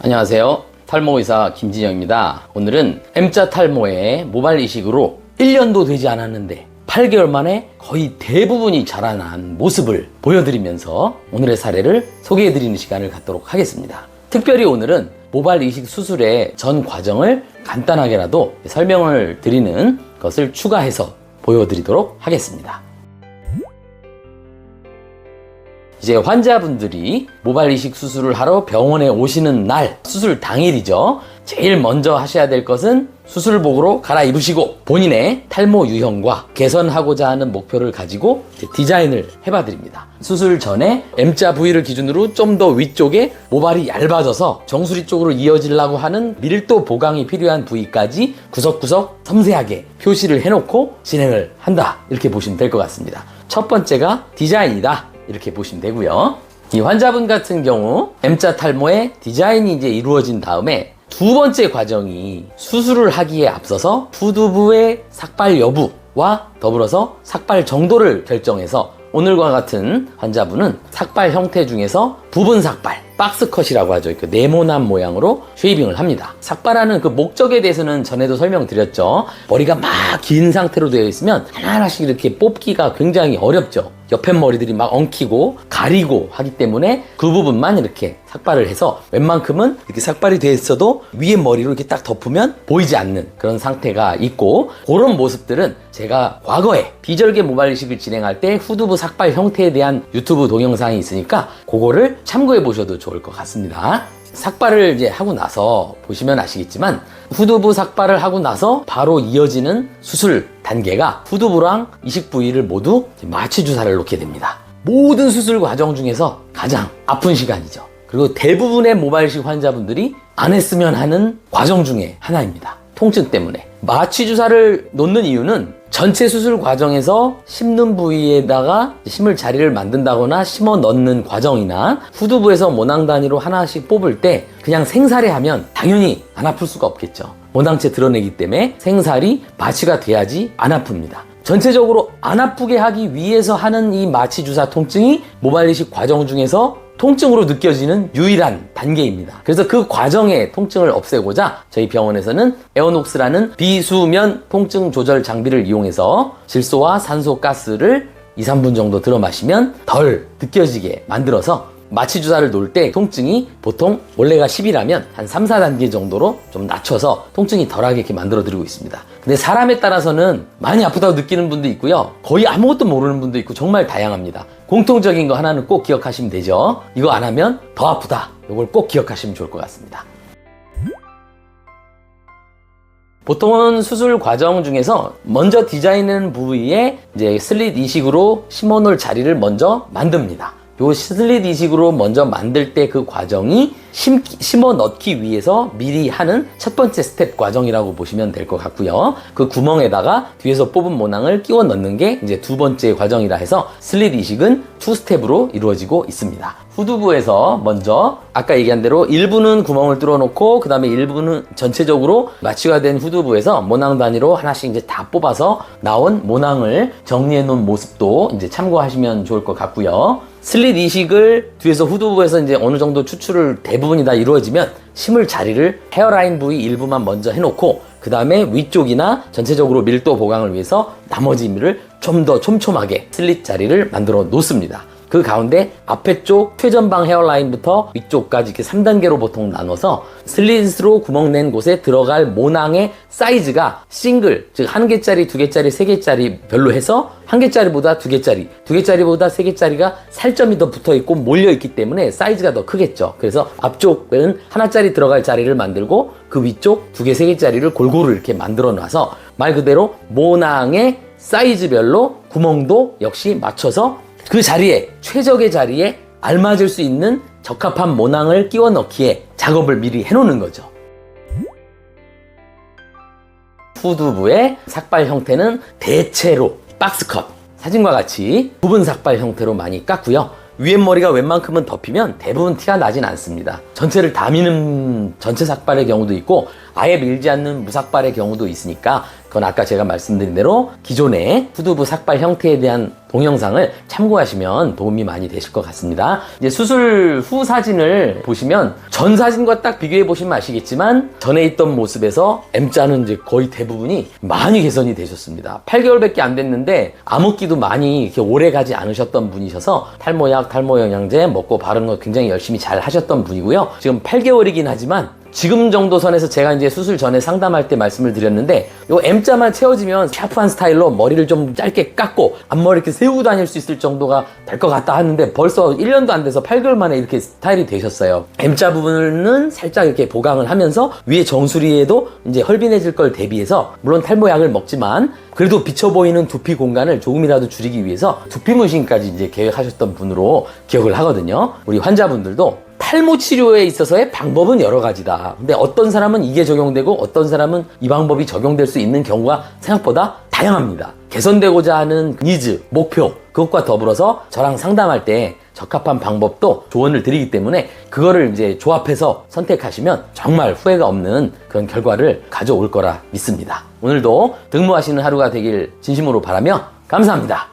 안녕하세요. 탈모의사 김진영입니다. 오늘은 M자 탈모의 모발 이식으로 1년도 되지 않았는데 8개월 만에 거의 대부분이 자라난 모습을 보여드리면서 오늘의 사례를 소개해드리는 시간을 갖도록 하겠습니다. 특별히 오늘은 모발 이식 수술의 전 과정을 간단하게라도 설명을 드리는 것을 추가해서 보여드리도록 하겠습니다. 이제 환자분들이 모발 이식 수술을 하러 병원에 오시는 날, 수술 당일이죠. 제일 먼저 하셔야 될 것은 수술복으로 갈아입으시고 본인의 탈모 유형과 개선하고자 하는 목표를 가지고 디자인을 해봐 드립니다. 수술 전에 M자 부위를 기준으로 좀 더 위쪽에 모발이 얇아져서 정수리 쪽으로 이어지려고 하는 밀도 보강이 필요한 부위까지 구석구석 섬세하게 표시를 해놓고 진행을 한다, 이렇게 보시면 될 것 같습니다. 첫 번째가 디자인이다, 이렇게 보시면 되고요. 이 환자분 같은 경우 M자 탈모의 디자인이 이제 이루어진 다음에 두 번째 과정이 수술을 하기에 앞서서 후두부의 삭발 여부와 더불어서 삭발 정도를 결정해서 오늘과 같은 환자분은 삭발 형태 중에서 부분 삭발, 박스컷이라고 하죠. 그 네모난 모양으로 쉐이빙을 합니다. 삭발하는 그 목적에 대해서는 전에도 설명드렸죠. 머리가 막 긴 상태로 되어 있으면 하나하나씩 이렇게 뽑기가 굉장히 어렵죠. 옆에 머리들이 막 엉키고 가리고 하기 때문에 그 부분만 이렇게 삭발을 해서 웬만큼은 이렇게 삭발이 돼 있어도 위에 머리로 이렇게 딱 덮으면 보이지 않는 그런 상태가 있고, 그런 모습들은 제가 과거에 비절개 모발 이식을 진행할 때 후두부 삭발 형태에 대한 유튜브 동영상이 있으니까 그거를 참고해 보셔도 좋을 것 같습니다. 삭발을 이제 하고 나서 보시면 아시겠지만 후두부 삭발을 하고 나서 바로 이어지는 수술 단계가 후두부랑 이식 부위를 모두 마취 주사를 놓게 됩니다. 모든 수술 과정 중에서 가장 아픈 시간이죠. 그리고 대부분의 모발 이식 환자분들이 안 했으면 하는 과정 중에 하나입니다. 통증 때문에. 마취 주사를 놓는 이유는 전체 수술 과정에서 심는 부위에다가 심을 자리를 만든다거나 심어 넣는 과정이나 후두부에서 모낭 단위로 하나씩 뽑을 때 그냥 생살에 하면 당연히 안 아플 수가 없겠죠. 모낭체 드러내기 때문에 생살이 마취가 돼야지 안 아픕니다. 전체적으로 안 아프게 하기 위해서 하는 이 마취 주사 통증이 모발 이식 과정 중에서 통증으로 느껴지는 유일한 단계입니다. 그래서 그 과정의 통증을 없애고자 저희 병원에서는 에어녹스라는 비수면 통증 조절 장비를 이용해서 질소와 산소 가스를 2, 3분 정도 들어 마시면 덜 느껴지게 만들어서 마취 주사를 놓을 때 통증이 보통 원래가 10이라면 한 3, 4단계 정도로 좀 낮춰서 통증이 덜하게 이렇게 만들어 드리고 있습니다. 근데 사람에 따라서는 많이 아프다고 느끼는 분도 있고요. 거의 아무것도 모르는 분도 있고 정말 다양합니다. 공통적인 거 하나는 꼭 기억하시면 되죠. 이거 안 하면 더 아프다. 이걸 꼭 기억하시면 좋을 것 같습니다. 보통은 수술 과정 중에서 먼저 디자인하는 부위에 이제 슬릿 이식으로 심어 놓을 자리를 먼저 만듭니다. 요 슬릿 이식으로 먼저 만들 때 그 과정이 심어 넣기 위해서 미리 하는 첫 번째 스텝 과정이라고 보시면 될 것 같고요. 그 구멍에다가 뒤에서 뽑은 모낭을 끼워 넣는 게 이제 두 번째 과정이라 해서 슬릿 이식은 2스텝으로 이루어지고 있습니다. 후두부에서 먼저 아까 얘기한 대로 일부는 구멍을 뚫어 놓고 그 다음에 일부는 전체적으로 마취가 된 후두부에서 모낭 단위로 하나씩 이제 다 뽑아서 나온 모낭을 정리해 놓은 모습도 이제 참고하시면 좋을 것 같고요. 슬릿 이식을 뒤에서 후두부에서 이제 어느 정도 추출을 대부분이 다 이루어지면 심을 자리를 헤어라인 부위 일부만 먼저 해놓고 그 다음에 위쪽이나 전체적으로 밀도 보강을 위해서 나머지 밀을 좀 더 촘촘하게 슬릿 자리를 만들어 놓습니다. 그 가운데 앞에 쪽 최전방 헤어라인부터 위쪽까지 이렇게 3단계로 보통 나눠서 슬릿으로 구멍 낸 곳에 들어갈 모낭의 사이즈가 싱글, 즉 1개짜리, 2개짜리, 3개짜리 별로 해서 1개짜리보다 2개짜리, 2개짜리보다 3개짜리가 살점이 더 붙어있고 몰려있기 때문에 사이즈가 더 크겠죠. 그래서 앞쪽은 하나짜리 들어갈 자리를 만들고 그 위쪽 2개, 3개짜리를 골고루 이렇게 만들어 놔서 말 그대로 모낭의 사이즈별로 구멍도 역시 맞춰서 그 자리에, 최적의 자리에 알맞을 수 있는 적합한 모낭을 끼워 넣기에 작업을 미리 해놓는 거죠. 후두부의 삭발 형태는 대체로 박스컷, 사진과 같이 부분 삭발 형태로 많이 깎고요. 위에 머리가 웬만큼은 덮이면 대부분 티가 나진 않습니다. 전체를 다 미는 전체 삭발의 경우도 있고 아예 밀지 않는 무삭발의 경우도 있으니까 그건 아까 제가 말씀드린 대로 기존의 후두부 삭발 형태에 대한 동영상을 참고하시면 도움이 많이 되실 것 같습니다. 이제 수술 후 사진을 보시면 전 사진과 딱 비교해 보시면 아시겠지만 전에 있던 모습에서 M자는 이제 거의 대부분이 많이 개선이 되셨습니다. 8개월밖에 안 됐는데 암흑기도 많이 이렇게 오래 가지 않으셨던 분이셔서 탈모약, 탈모 영양제 먹고 바르는 거 굉장히 열심히 잘 하셨던 분이고요. 지금 8개월이긴 하지만 지금 정도 선에서 제가 이제 수술 전에 상담할 때 말씀을 드렸는데 요 M자만 채워지면 샤프한 스타일로 머리를 좀 짧게 깎고 앞머리 이렇게 세우고 다닐 수 있을 정도가 될 것 같다 하는데 벌써 1년도 안 돼서 8개월 만에 이렇게 스타일이 되셨어요. M자 부분은 살짝 이렇게 보강을 하면서 위에 정수리에도 이제 헐빈해질 걸 대비해서 물론 탈모약을 먹지만 그래도 비쳐 보이는 두피 공간을 조금이라도 줄이기 위해서 두피 문신까지 이제 계획하셨던 분으로 기억을 하거든요. 우리 환자분들도 탈모 치료에 있어서의 방법은 여러 가지다. 근데 어떤 사람은 이게 적용되고 어떤 사람은 이 방법이 적용될 수 있는 경우가 생각보다 다양합니다. 개선되고자 하는 니즈, 목표, 그것과 더불어서 저랑 상담할 때 적합한 방법도 조언을 드리기 때문에 그거를 이제 조합해서 선택하시면 정말 후회가 없는 그런 결과를 가져올 거라 믿습니다. 오늘도 등무하시는 하루가 되길 진심으로 바라며 감사합니다.